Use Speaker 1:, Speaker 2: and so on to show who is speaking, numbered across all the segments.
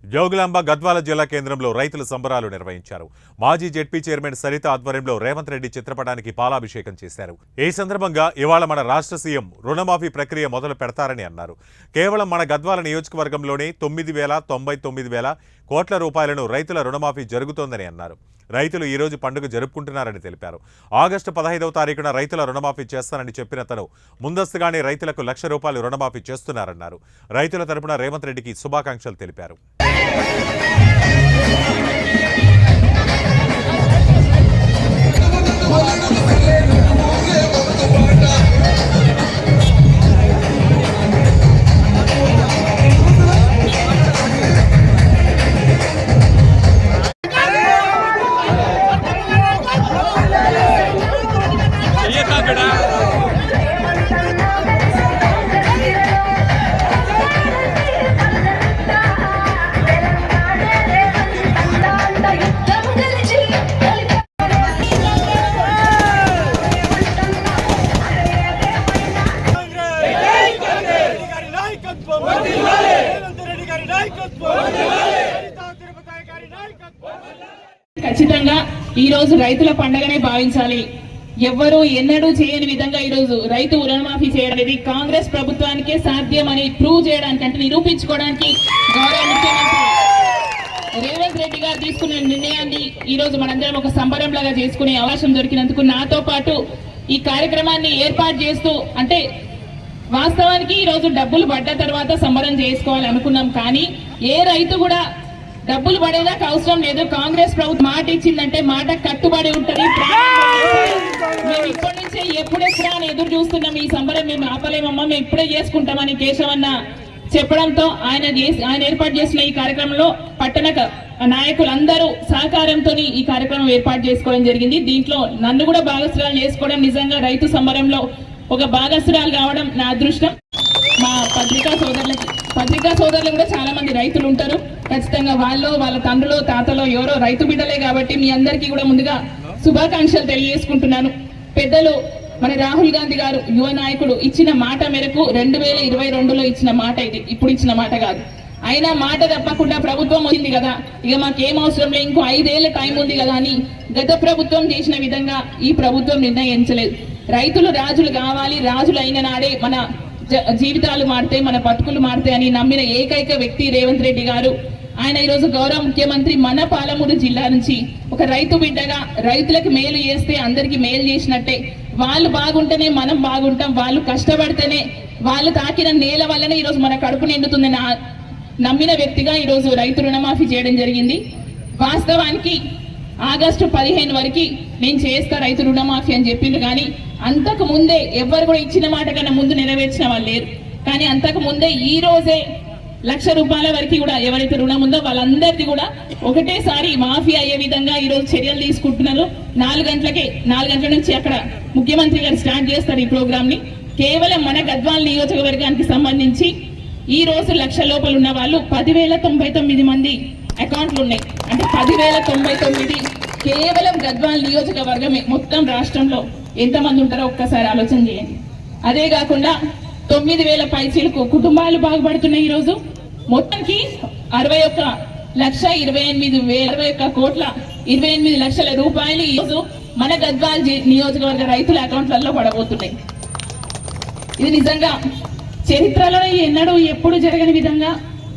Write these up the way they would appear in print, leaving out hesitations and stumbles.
Speaker 1: జోగులాంబ గద్వాల జిల్లా కేంద్రంలో రైతుల సంబరాలు నిర్వహించారు. మాజీ జెడ్పీ చైర్మన్ సరిత ఆధ్వర్యంలో రేవంత్ రెడ్డి చిత్రపటానికి పాలాభిషేకం చేశారు. ఈ సందర్భంగా ఇవాళ మన రాష్ట్ర సీఎం రుణమాఫీ ప్రక్రియ మొదలు పెడతారని అన్నారు. కేవలం మన గద్వాల నియోజకవర్గంలోనే 9,99,000 కోట్ల రూపాయలను రైతుల రుణమాఫీ జరుగుతోందని అన్నారు. రైతులు ఈ రోజు పండుగ జరుపుకుంటున్నారని తెలిపారు. ఆగస్టు 15వ తారీఖున రైతుల రుణమాఫీ చేస్తానని చెప్పిన తను ముందస్తుగానే రైతులకు ₹1,00,000 రుణమాఫీ చేస్తున్నారన్నారు. రైతుల తరపున రేవంత్ రెడ్డికి శుభాకాంక్షలు తెలిపారు.
Speaker 2: ఖచ్చితంగా ఈ రోజు రైతుల పండుగనే భావించాలి. ఎవ్వరూ ఎన్నడూ చేయని విధంగా ఈ రోజు రైతు రుణమాఫీ చేయడం అనేది కాంగ్రెస్ ప్రభుత్వానికే సాధ్యమని ప్రూవ్ చేయడానికి, అంటే నిరూపించుకోవడానికి గౌరవ ముఖ్యమంత్రి రేవంత్ రెడ్డి గారు తీసుకున్న నిర్ణయాన్ని ఈ రోజు మనందరం ఒక సంబరంలాగా చేసుకునే అవకాశం దొరికినందుకు నాతో పాటు ఈ కార్యక్రమాన్ని ఏర్పాటు చేస్తూ, అంటే వాస్తవానికి ఈ రోజు డబ్బులు పడ్డ తర్వాత సంబరం చేసుకోవాలి అనుకున్నాం, కానీ ఏ రైతు కూడా డబ్బులు పడేదాకా అవసరం లేదు. కాంగ్రెస్ ప్రభుత్వం మాట ఇచ్చిందంటే మాట కట్టుబడి ఉంటది. మేము ఇప్పటి నుంచే ఎప్పుడెప్పుడా అని ఎదురు చూస్తున్నాం. ఈ సంబరం మేము ఆపలేమమ్మా, మేము ఇప్పుడే చేసుకుంటామని కేశవన్న చెప్పడంతో ఆయన ఏర్పాటు చేసిన ఈ కార్యక్రమంలో పట్టణ నాయకులందరూ సహకారంతో ఈ కార్యక్రమం ఏర్పాటు చేసుకోవడం జరిగింది. దీంట్లో నన్ను కూడా భాగస్వాములు చేసుకోవడం, నిజంగా రైతు సంబరంలో ఒక భాగస్వాములు కావడం నా అదృష్టం. మా పత్రికా సోదరులు కూడా చాలా మంది రైతులు ఉంటారు. ఖచ్చితంగా వాళ్ళ తండ్రులు తాతలో ఎవరో రైతు బిడ్డలే కాబట్టి మీ అందరికీ కూడా ముందుగా శుభాకాంక్షలు తెలియజేసుకుంటున్నాను. పెద్దలు మన రాహుల్ గాంధీ గారు యువ నాయకుడు ఇచ్చిన మాట మేరకు 2022లో ఇచ్చిన మాట ఇది, ఇప్పుడు ఇచ్చిన మాట కాదు. అయినా మాట తప్పకుండా ప్రభుత్వం వచ్చింది కదా, ఇక మాకేం అవసరం లేదు, ఇంకో 5 ఏళ్ల టైం ఉంది కదా అని గత ప్రభుత్వం చేసిన విధంగా ఈ ప్రభుత్వం నిర్ణయించలేదు. రైతులు రాజులు కావాలి, రాజులు అయిన నాడే మన జీవితాలు మారుతాయి, మన బతుకులు మారుతాయి అని నమ్మిన ఏకైక వ్యక్తి రేవంత్ రెడ్డి గారు. ఆయన ఈరోజు గౌరవ ముఖ్యమంత్రి మన పాలమూరు జిల్లా నుంచి ఒక రైతు బిడ్డగా రైతులకు మేలు చేస్తే అందరికి మేలు చేసినట్టే. వాళ్ళు బాగుంటేనే మనం బాగుంటాం, వాళ్ళు కష్టపడితేనే, వాళ్ళు తాకిన నేల వల్లనే ఈరోజు మన కడుపు నిండుతుందని నమ్మిన వ్యక్తిగా ఈరోజు రైతు రుణమాఫీ చేయడం జరిగింది. వాస్తవానికి ఆగస్టు 15 వరకు నేను చేస్తా రైతు రుణమాఫీ అని చెప్పిండ్రు, కానీ అంతకు ముందే ఎవరు కూడా ఇచ్చిన మాట కన్నా ముందు నెరవేర్చిన వాళ్ళు లేరు. కానీ అంతకు ముందే ఈ రోజే ₹1,00,000 వరకు కూడా ఎవరైతే రుణం ఉందో వాళ్ళందరికీ కూడా ఒకటేసారి మాఫీ అయ్యే విధంగా ఈ రోజు చర్యలు తీసుకుంటున్నారు. 4 గంటల నుంచి అక్కడ ముఖ్యమంత్రి గారు స్టార్ట్ చేస్తారు ఈ ప్రోగ్రామ్ ని. కేవలం మన గద్వాల నియోజకవర్గానికి సంబంధించి ఈ రోజు ₹1,00,000 ఉన్న వాళ్ళు 10,099 మంది అకౌంట్లు ఉన్నాయి. అంటే 10,099 కేవలం గద్వాల నియోజకవర్గమే. మొత్తం రాష్ట్రంలో ఎంతమంది ఉంటారో ఒక్కసారి ఆలోచన చేయండి. అదే కాకుండా 9,000 పైచీలకు కుటుంబాలు బాగుపడుతున్నాయి. ఈరోజు మొత్తానికి 61,28,000 కోట్ల 28 లక్షల రూపాయలు ఈరోజు మన గద్వాల నియోజకవర్గ రైతుల అకౌంట్లలో పడబోతున్నాయి. ఇది నిజంగా చరిత్రలో ఎన్నడూ ఎప్పుడు జరగని విధంగా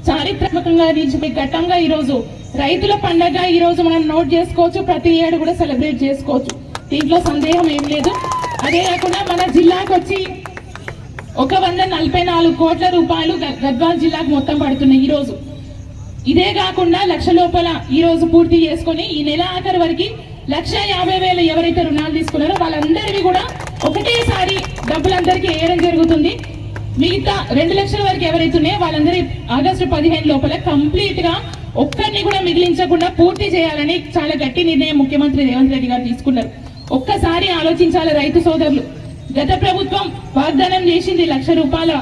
Speaker 2: చారిత్రాత్మకంగా నిలిచిపోయి ఘట్టంగా ఈరోజు రైతుల పండగ ఈరోజు మనం నోట్ చేసుకోవచ్చు. ప్రతి ఏడు కూడా సెలబ్రేట్ చేసుకోవచ్చు, దీంట్లో సందేహం ఏం లేదు. అదే కాకుండా మన జిల్లాకు వచ్చి 144 కోట్ల రూపాయలు గద్వాల జిల్లాకు మొత్తం పడుతున్నాయి ఈరోజు. ఇదే కాకుండా ₹1,00,000 ఈ రోజు పూర్తి చేసుకొని ఈ నెల ఆఖరి వరకు 1,50,000 ఎవరైతే రుణాలు తీసుకున్నారో వాళ్ళందరికీ కూడా ఒకటేసారి డబ్బులందరికీ వేయడం జరుగుతుంది. మిగతా 2 లక్షల వరకు ఎవరైతే ఉన్నాయో వాళ్ళందరి ఆగస్టు 15 లోపల కంప్లీట్ గా ఒక్కరిని కూడా మిగిలించకుండా పూర్తి చేయాలని చాలా గట్టి నిర్ణయం ముఖ్యమంత్రి రేవంత్ రెడ్డి గారు తీసుకున్నారు. ఒక్కసారి ఆలోచించాలి రైతు సోదరులు. గత ప్రభుత్వం వాగ్దానం చేసింది ₹1,00,000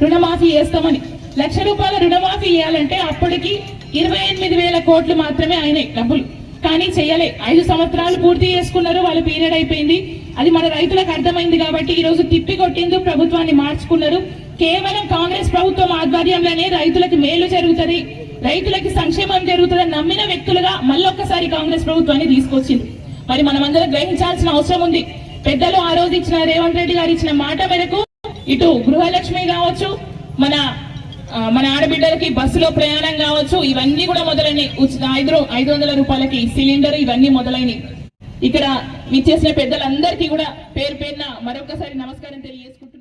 Speaker 2: రుణమాఫీ చేస్తామని. ₹1,00,000 రుణమాఫీ చేయాలంటే అప్పటికి 28,000 కోట్లు మాత్రమే అయినాయి డబ్బులు, కానీ చేయలే. 5 సంవత్సరాలు పూర్తి చేసుకున్నారు, వాళ్ళ పీరియడ్ అయిపోయింది. అది మన రైతులకు అర్థమైంది కాబట్టి ఈ రోజు తిప్పి కొట్టింది, ప్రభుత్వాన్ని మార్చుకున్నారు. కేవలం కాంగ్రెస్ ప్రభుత్వం ఆధ్వర్యంలోనే రైతులకు మేలు జరుగుతుంది, రైతులకి సంక్షేమం జరుగుతుందని నమ్మిన వ్యక్తులుగా మళ్ళొక్కసారి కాంగ్రెస్ ప్రభుత్వాన్ని తీసుకొచ్చింది. మరి మనమందరం గ్రహించాల్సిన అవసరం ఉంది. పెద్దలు ఆ రోజు ఇచ్చిన రేవంత్ రెడ్డి గారు ఇచ్చిన మాట మేరకు ఇటు గృహలక్ష్మి కావచ్చు, మన ఆడబిడ్డలకి బస్సులో ప్రయాణం కావచ్చు, ఇవన్నీ కూడా మొదలైనవి. 500 రూపాయలకి సిలిండర్, ఇవన్నీ మొదలైనవి. ఇక్కడ విచ్చేసిన పెద్దలందరికీ కూడా పేరు పేరున మరొకసారి నమస్కారం తెలియజేసుకుంటున్నాను.